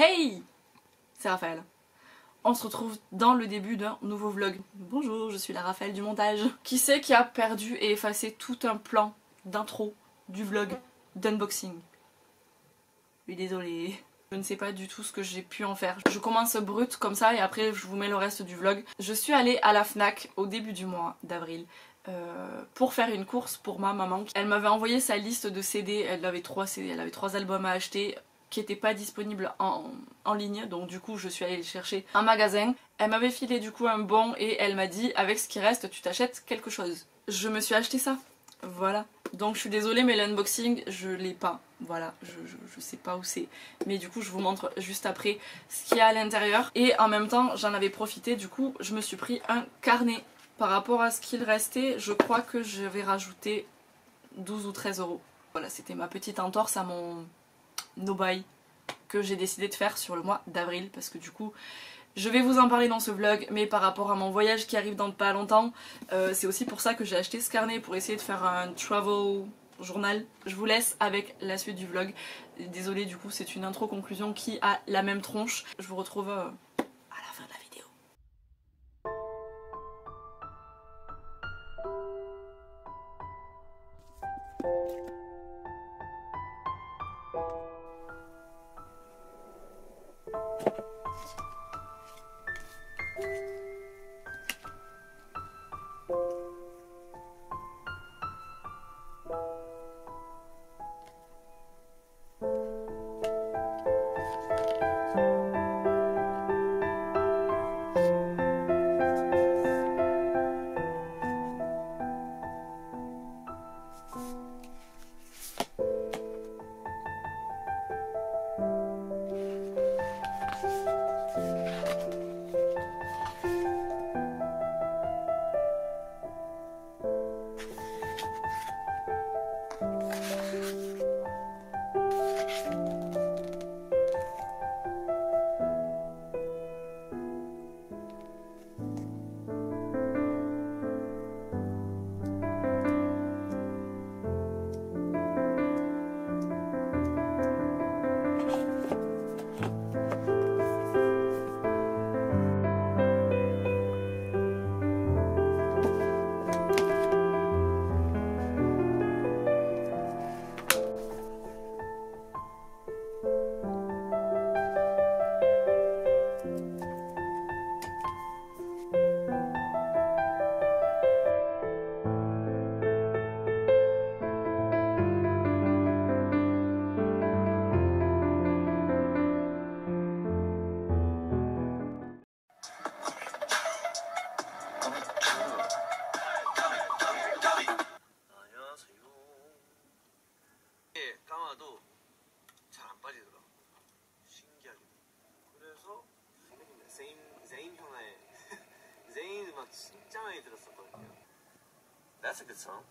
Hey, c'est Raphaël. On se retrouve dans le début d'un nouveau vlog. Bonjour, je suis la Raphaël du montage. Qui c'est qui a perdu et effacé tout un plan d'intro du vlog d'unboxing? Oui, désolée. Je ne sais pas du tout ce que j'ai pu en faire. Je commence brut comme ça et après je vous mets le reste du vlog. Je suis allée à la Fnac au début du mois d'avril pour faire une course pour ma maman. Elle m'avait envoyé sa liste de CD, elle avait 3 CD, elle avait 3 albums à acheter qui n'étaient pas disponibles en ligne, donc du coup je suis allée les chercher en magasin. Elle m'avait filé du coup un bon et elle m'a dit avec ce qui reste tu t'achètes quelque chose. Je me suis acheté ça, voilà. Donc je suis désolée mais l'unboxing je l'ai pas, voilà, je sais pas où c'est. Mais du coup je vous montre juste après ce qu'il y a à l'intérieur. Et en même temps j'en avais profité, du coup je me suis pris un carnet. Par rapport à ce qu'il restait, je crois que je vais rajouter 12 ou 13 euros. Voilà, c'était ma petite entorse à mon no-buy que j'ai décidé de faire sur le mois d'avril. Parce que du coup, je vais vous en parler dans ce vlog, mais par rapport à mon voyage qui arrive dans pas longtemps, c'est aussi pour ça que j'ai acheté ce carnet, pour essayer de faire un travel journal. Je vous laisse avec la suite du vlog. Désolée, du coup, c'est une intro-conclusion qui a la même tronche. Je vous retrouve à la fin de la vidéo. 까마도 잘 안 빠지더라. 신기하게. 그래서 제인 형의 제인 음악 진짜 많이 들었었거든요. That's a good song.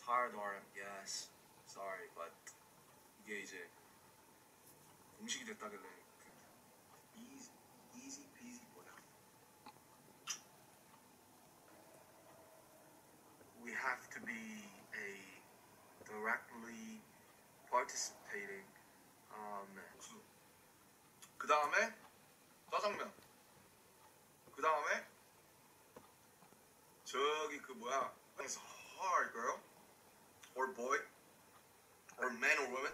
Tired RM, yes. Sorry, but 이게 이제 공식이 됐다길래 easy peasy 뭐야? We have to be a directly participating 그 다음에 짜장면. 그 다음에 저기 그 뭐야? It's hard, girl. Or boy, or man or woman.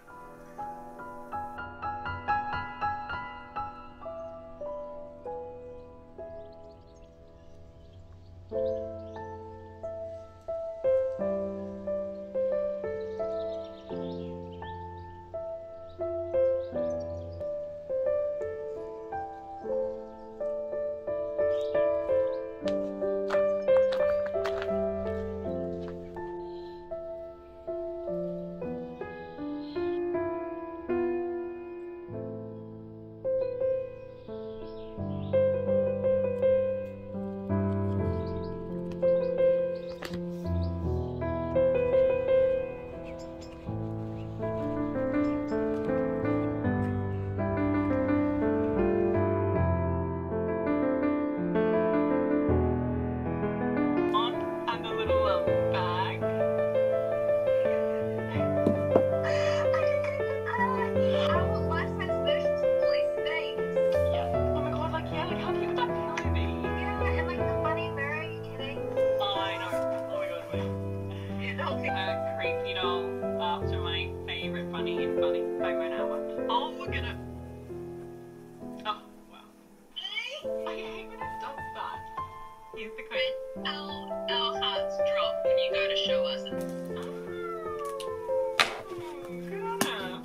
He's the queen. Our hearts drop when you go to show us. Good on her.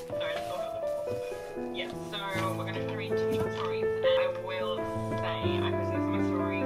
Sorry, I thought a little. Yeah, so we're going to read two short stories, and I will say I present my story.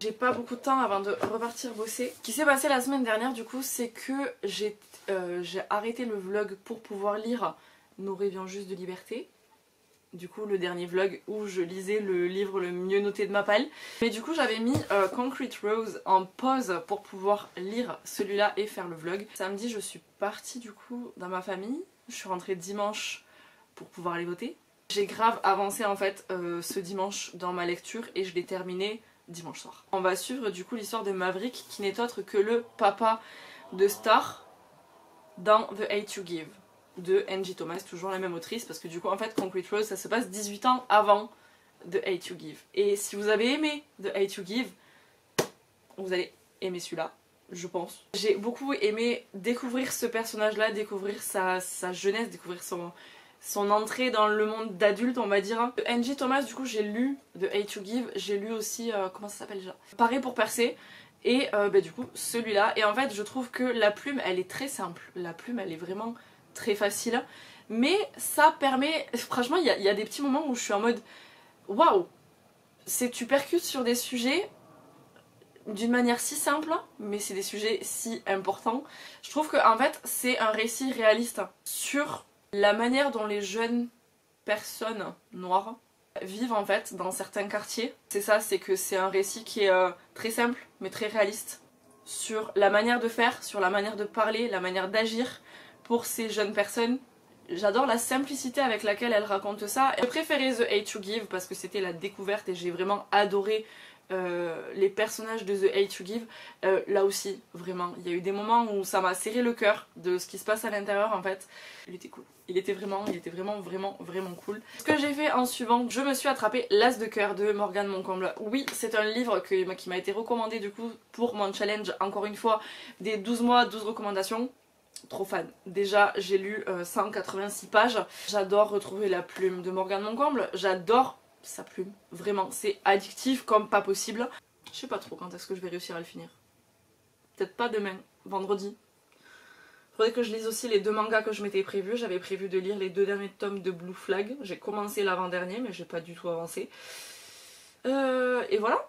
J'ai pas beaucoup de temps avant de repartir bosser. Ce qui s'est passé la semaine dernière du coup, c'est que j'ai arrêté le vlog pour pouvoir lire Nous rêvions juste de liberté. Du coup le dernier vlog où je lisais le livre le mieux noté de ma palle. Mais du coup j'avais mis Concrete Rose en pause pour pouvoir lire celui-là et faire le vlog. Samedi je suis partie du coup dans ma famille. Je suis rentrée dimanche pour pouvoir aller voter. J'ai grave avancé en fait ce dimanche dans ma lecture et je l'ai terminé dimanche soir. On va suivre du coup l'histoire de Maverick qui n'est autre que le papa de Star dans The Hate You Give de Angie Thomas, toujours la même autrice parce que du coup en fait Concrete Rose ça se passe 18 ans avant The Hate You Give. Et si vous avez aimé The Hate You Give, vous allez aimer celui-là, je pense. J'ai beaucoup aimé découvrir ce personnage là, découvrir sa jeunesse, découvrir son entrée dans le monde d'adulte on va dire. Angie Thomas du coup j'ai lu The Hate You Give, j'ai lu aussi, comment ça s'appelle déjà, Parer pour percer. Et du coup celui-là, et en fait je trouve que la plume elle est très simple, la plume elle est vraiment très facile, mais ça permet, franchement il y a des petits moments où je suis en mode waouh, tu percutes sur des sujets d'une manière si simple, mais c'est des sujets si importants. Je trouve que en fait c'est un récit réaliste sur la manière dont les jeunes personnes noires vivent en fait dans certains quartiers. C'est ça, c'est que c'est un récit qui est très simple mais très réaliste sur la manière de faire, sur la manière de parler, la manière d'agir pour ces jeunes personnes. J'adore la simplicité avec laquelle elle raconte ça. J'ai préféré The Hate You Give parce que c'était la découverte et j'ai vraiment adoré les personnages de The Hate You Give. Là aussi, vraiment, il y a eu des moments où ça m'a serré le cœur de ce qui se passe à l'intérieur en fait. Il était cool. Il était vraiment cool. Ce que j'ai fait en suivant, je me suis attrapé L'As de cœur de Morgane Moncomble. Oui, c'est un livre qui m'a été recommandé du coup pour mon challenge, encore une fois, des 12 mois, 12 recommandations. Trop fan. Déjà, j'ai lu 186 pages. J'adore retrouver la plume de Morgane Moncomble. J'adore sa plume. Vraiment, c'est addictif comme pas possible. Je sais pas trop quand est-ce que je vais réussir à le finir. Peut-être pas demain, vendredi. Faudrait que je lise aussi les 2 mangas que je m'étais prévu. J'avais prévu de lire les 2 derniers tomes de Blue Flag. J'ai commencé l'avant-dernier, mais j'ai pas du tout avancé. Et voilà.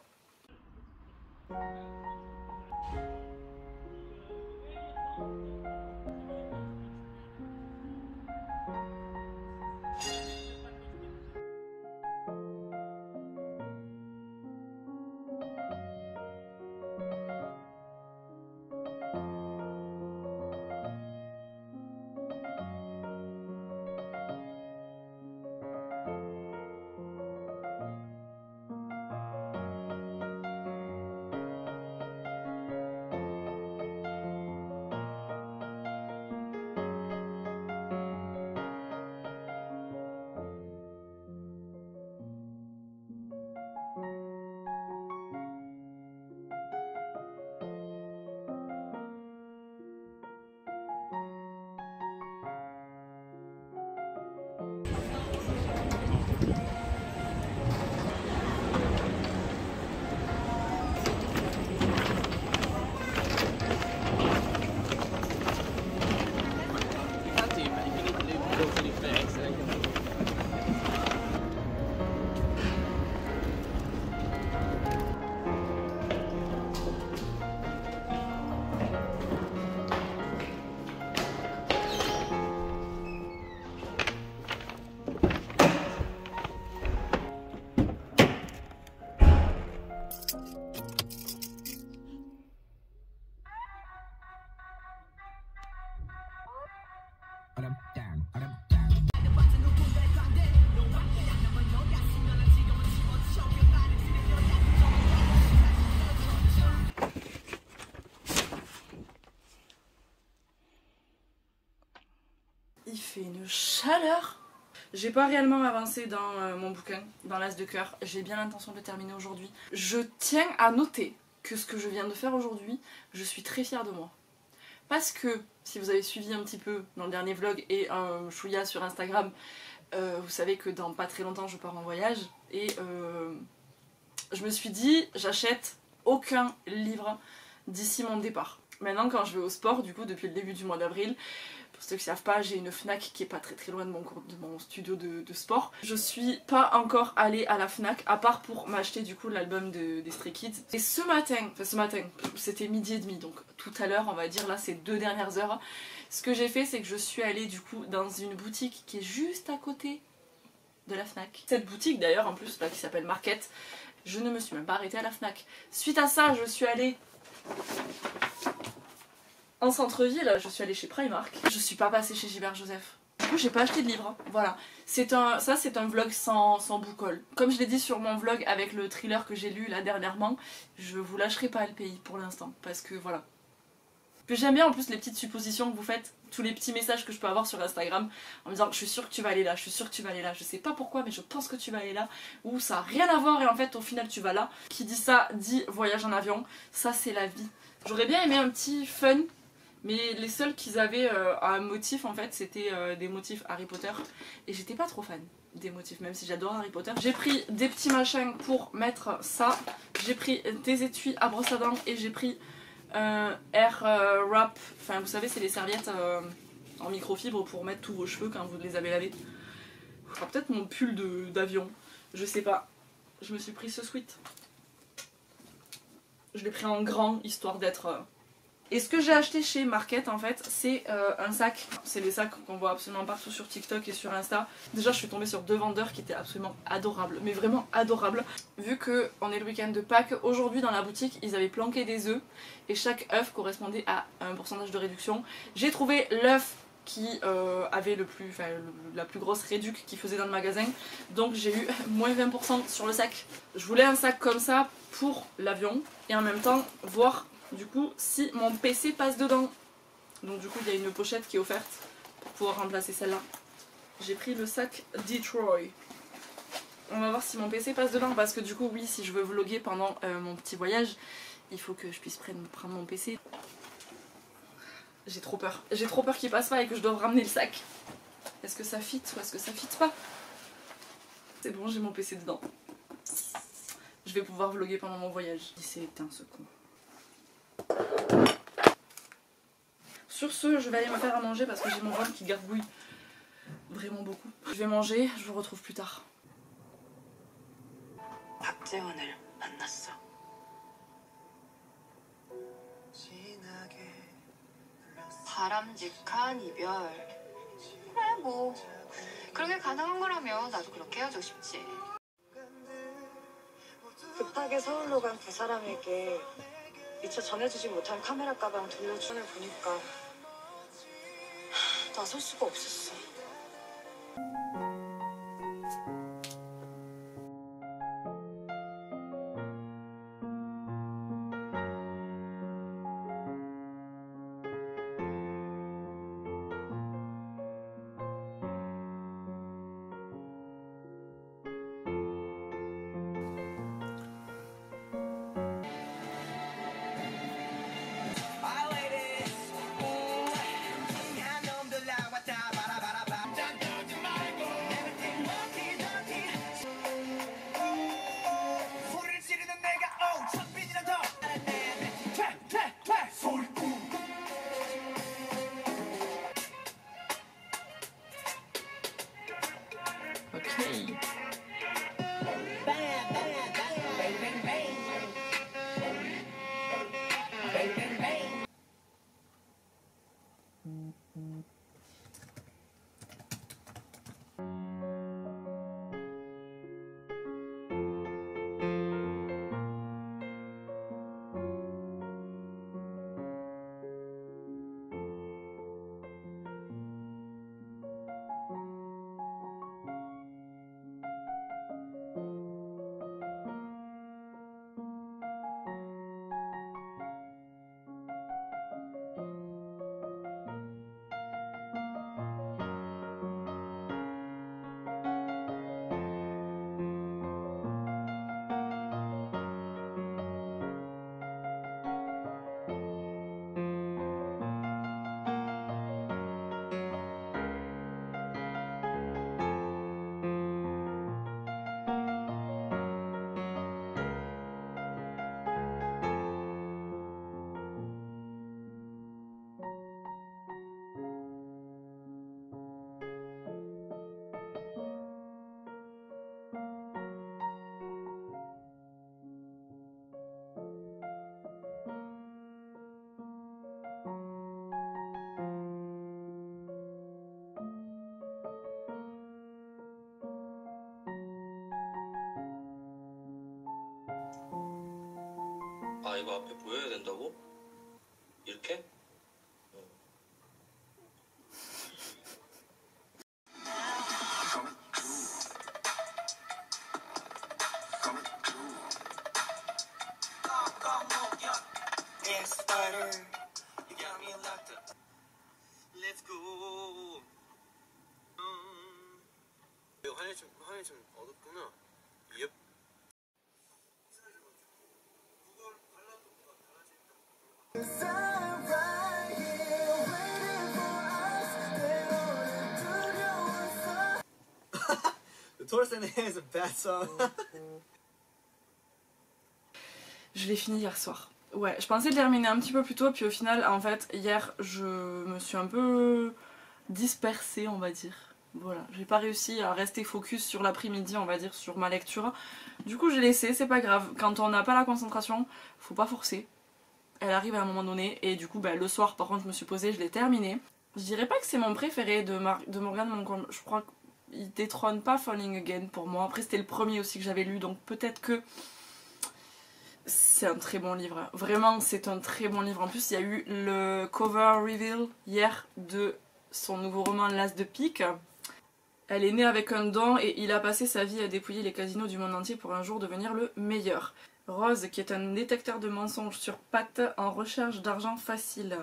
Il fait une chaleur. J'ai pas réellement avancé dans mon bouquin, dans l'As de cœur. J'ai bien l'intention de le terminer aujourd'hui. Je tiens à noter que ce que je viens de faire aujourd'hui, je suis très fière de moi. Parce que, si vous avez suivi un petit peu dans le dernier vlog et un chouïa sur Instagram, vous savez que dans pas très longtemps je pars en voyage. Et je me suis dit, j'achète aucun livre d'ici mon départ. Maintenant quand je vais au sport, du coup depuis le début du mois d'avril, pour ceux qui ne savent pas, j'ai une Fnac qui est pas très loin de mon studio de sport. Je suis pas encore allée à la Fnac, à part pour m'acheter du coup l'album des Stray Kids. Et ce matin, c'était midi et demi, donc tout à l'heure, on va dire là ces 2 dernières heures, ce que j'ai fait c'est que je suis allée du coup dans une boutique qui est juste à côté de la Fnac. Cette boutique d'ailleurs en plus là qui s'appelle Market, je ne me suis même pas arrêtée à la Fnac. Suite à ça, je suis allée en centre-ville, je suis allée chez Primark. Je suis pas passée chez Gilbert Joseph. Du coup, j'ai pas acheté de livre. Voilà. Ça, c'est un vlog sans boucole. Comme je l'ai dit sur mon vlog avec le thriller que j'ai lu là dernièrement, je vous lâcherai pas le pays pour l'instant. Parce que voilà. Puis j'aime bien en plus les petites suppositions que vous faites, tous les petits messages que je peux avoir sur Instagram en me disant je suis sûre que tu vas aller là, je suis sûre que tu vas aller là, je sais pas pourquoi mais je pense que tu vas aller là, ou ça a rien à voir et en fait au final tu vas là. Qui dit ça dit voyage en avion, ça c'est la vie. J'aurais bien aimé un petit fun, mais les seuls qu'ils avaient un motif en fait c'était des motifs Harry Potter et j'étais pas trop fan des motifs même si j'adore Harry Potter. J'ai pris des petits machins pour mettre ça, j'ai pris des étuis à brosse à dents et j'ai pris air wrap, enfin vous savez c'est les serviettes en microfibre pour mettre tous vos cheveux quand vous les avez lavés. Enfin, peut-être mon pull d'avion, je sais pas. Je me suis pris ce sweat. Je l'ai pris en grand histoire d'être... Et ce que j'ai acheté chez Market en fait c'est un sac. C'est les sacs qu'on voit absolument partout sur TikTok et sur Insta. Déjà je suis tombée sur 2 vendeurs qui étaient absolument adorables, mais vraiment adorables. Vu qu'on est le week-end de Pâques, aujourd'hui dans la boutique ils avaient planqué des œufs et chaque œuf correspondait à un pourcentage de réduction. J'ai trouvé l'œuf qui avait la plus grosse réduc qu'ils faisaient dans le magasin, donc j'ai eu moins 20% sur le sac. Je voulais un sac comme ça pour l'avion et en même temps voir du coup si mon PC passe dedans. Donc du coup il y a une pochette qui est offerte pour pouvoir remplacer celle-là. J'ai pris le sac Detroit. On va voir si mon PC passe dedans parce que du coup oui, si je veux vlogger pendant mon petit voyage, il faut que je puisse prendre mon PC. J'ai trop peur. J'ai trop peur qu'il passe pas et que je doive ramener le sac. Est-ce que ça fit ou est-ce que ça fit pas? C'est bon, j'ai mon PC dedans. Je vais pouvoir vlogger pendant mon voyage. Il s'est éteint ce con. Sur ce, je vais aller me faire à manger parce que j'ai mon ventre qui gargouille vraiment beaucoup. Je vais manger, je vous retrouve plus tard. 박재원을 만났어. 바람직한 이별. 그래 뭐 그렇게 가능한 거라면 나도 그렇게 헤어지고 싶지. 급하게 서울로 간 두 사람에게 미처 전해주지 못한 카메라 가방 돌려주는 걸 보니까 나설 수가 없었어. Okay. 아 이거 앞에 보여야 된다고? 이렇게? Let's go. 화면이 좀 어둡구나. 옙. The Torsen is a bad song. Je l'ai fini hier soir. Ouais, je pensais le terminer un petit peu plus tôt, puis au final, en fait, hier, je me suis un peu dispersée, on va dire. Voilà, j'ai pas réussi à rester focus sur l'après-midi, on va dire, sur ma lecture. Du coup, j'ai laissé, c'est pas grave. Quand on n'a pas la concentration, faut pas forcer. Elle arrive à un moment donné, et du coup, bah, le soir, par contre, je me suis posée, je l'ai terminé. Je dirais pas que c'est mon préféré de Morgane Moncombe. Je crois qu'il détrône pas Falling Again pour moi. Après, c'était le premier aussi que j'avais lu, donc peut-être que c'est un très bon livre. Vraiment, c'est un très bon livre. En plus, il y a eu le cover reveal hier de son nouveau roman L'As de pique. Elle est née avec un don et il a passé sa vie à dépouiller les casinos du monde entier pour un jour devenir le meilleur. Rose, qui est un détecteur de mensonges sur pattes en recherche d'argent facile.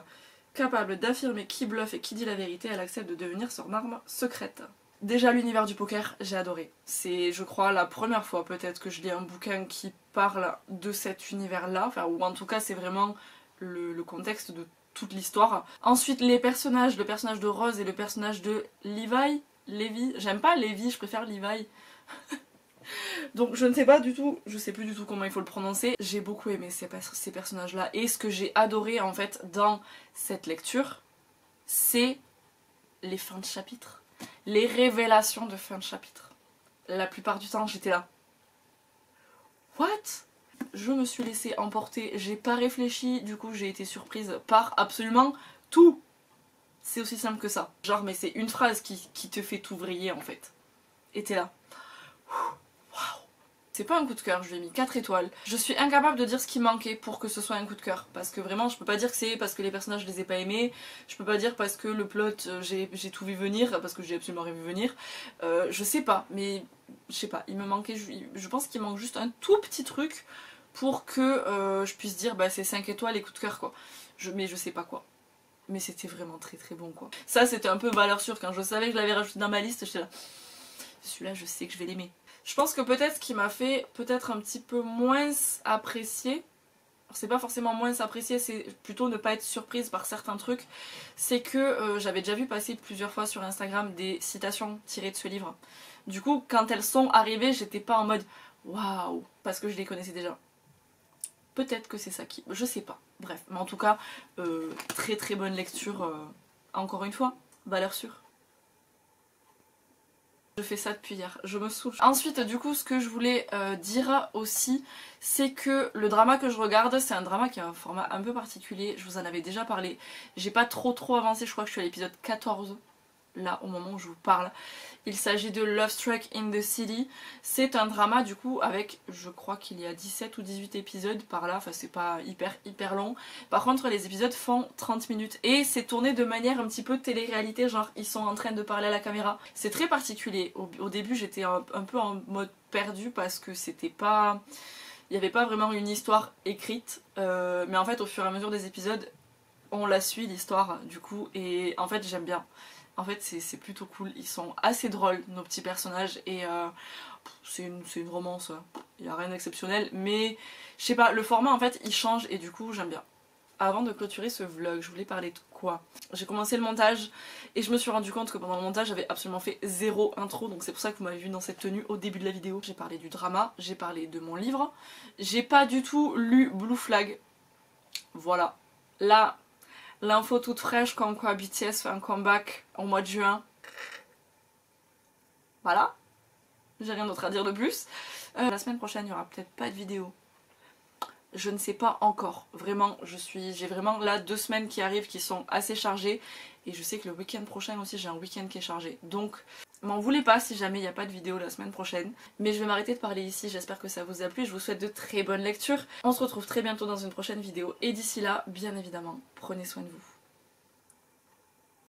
Capable d'affirmer qui bluffe et qui dit la vérité, elle accepte de devenir son arme secrète. Déjà, l'univers du poker, j'ai adoré. C'est, je crois, la première fois peut-être que je lis un bouquin qui parle de cet univers-là, enfin, ou en tout cas c'est vraiment le contexte de toute l'histoire. Ensuite, les personnages, le personnage de Rose et le personnage de Levi, j'aime pas Levi, je préfère Levi. Donc je ne sais pas du tout, je sais plus du tout comment il faut le prononcer. J'ai beaucoup aimé ces personnages-là, et ce que j'ai adoré en fait dans cette lecture, c'est les fins de chapitre. Les révélations de fin de chapitre. La plupart du temps, j'étais là. What? Je me suis laissée emporter, j'ai pas réfléchi, du coup j'ai été surprise par absolument tout. C'est aussi simple que ça. Genre, mais c'est une phrase qui te fait tout vriller en fait. Et t'es là. Waouh. C'est pas un coup de cœur, je lui ai mis 4 étoiles. Je suis incapable de dire ce qui manquait pour que ce soit un coup de cœur. Parce que vraiment, je peux pas dire que c'est parce que les personnages je les ai pas aimés. Je peux pas dire parce que le plot j'ai tout vu venir, parce que j'ai absolument rien vu venir. Je sais pas, mais je sais pas, il me manquait, je pense qu'il manque juste un tout petit truc pour que je puisse dire bah c'est 5 étoiles et coup de cœur quoi. Mais je sais pas quoi. Mais c'était vraiment très très bon quoi. Ça c'était un peu valeur sûre, quand je savais que je l'avais rajouté dans ma liste, j'étais là. Celui-là je sais que je vais l'aimer. Je pense que peut-être ce qui m'a fait peut-être un petit peu moins apprécier, c'est pas forcément moins apprécier, c'est plutôt ne pas être surprise par certains trucs, c'est que j'avais déjà vu passer plusieurs fois sur Instagram des citations tirées de ce livre. Du coup quand elles sont arrivées, j'étais pas en mode waouh, parce que je les connaissais déjà. Peut-être que c'est ça qui... je sais pas. Bref, mais en tout cas, très très bonne lecture, encore une fois, valeur sûre. Je fais ça depuis hier, je me saoule. Ensuite du coup ce que je voulais dire aussi, c'est que le drama que je regarde, c'est un drama qui a un format un peu particulier, je vous en avais déjà parlé. J'ai pas trop avancé, je crois que je suis à l'épisode 14. Là au moment où je vous parle. Il s'agit de Love Struck in the City. C'est un drama du coup avec, je crois qu'il y a 17 ou 18 épisodes par là, enfin c'est pas hyper long. Par contre les épisodes font 30 minutes et c'est tourné de manière un petit peu télé-réalité, genre ils sont en train de parler à la caméra. C'est très particulier. Au début j'étais un peu en mode perdu parce que c'était pas... Il n'y avait pas vraiment une histoire écrite, mais en fait au fur et à mesure des épisodes on la suit l'histoire du coup et en fait j'aime bien. En fait c'est plutôt cool, ils sont assez drôles nos petits personnages et c'est une romance, il n'y a rien d'exceptionnel mais je sais pas, le format en fait il change et du coup j'aime bien. Avant de clôturer ce vlog, je voulais parler de quoi? J'ai commencé le montage et je me suis rendu compte que pendant le montage j'avais absolument fait zéro intro, donc c'est pour ça que vous m'avez vu dans cette tenue au début de la vidéo. J'ai parlé du drama, j'ai parlé de mon livre, j'ai pas du tout lu Blue Flag. Voilà, là l'info toute fraîche comme quoi BTS fait un comeback au mois de juin. Voilà, j'ai rien d'autre à dire de plus. La semaine prochaine il n'y aura peut-être pas de vidéo. Je ne sais pas encore, vraiment, j'ai vraiment là 2 semaines qui arrivent qui sont assez chargées et je sais que le week-end prochain aussi j'ai un week-end qui est chargé. Donc m'en voulez pas si jamais il n'y a pas de vidéo la semaine prochaine. Mais je vais m'arrêter de parler ici, j'espère que ça vous a plu, je vous souhaite de très bonnes lectures. On se retrouve très bientôt dans une prochaine vidéo et d'ici là, bien évidemment, prenez soin de vous.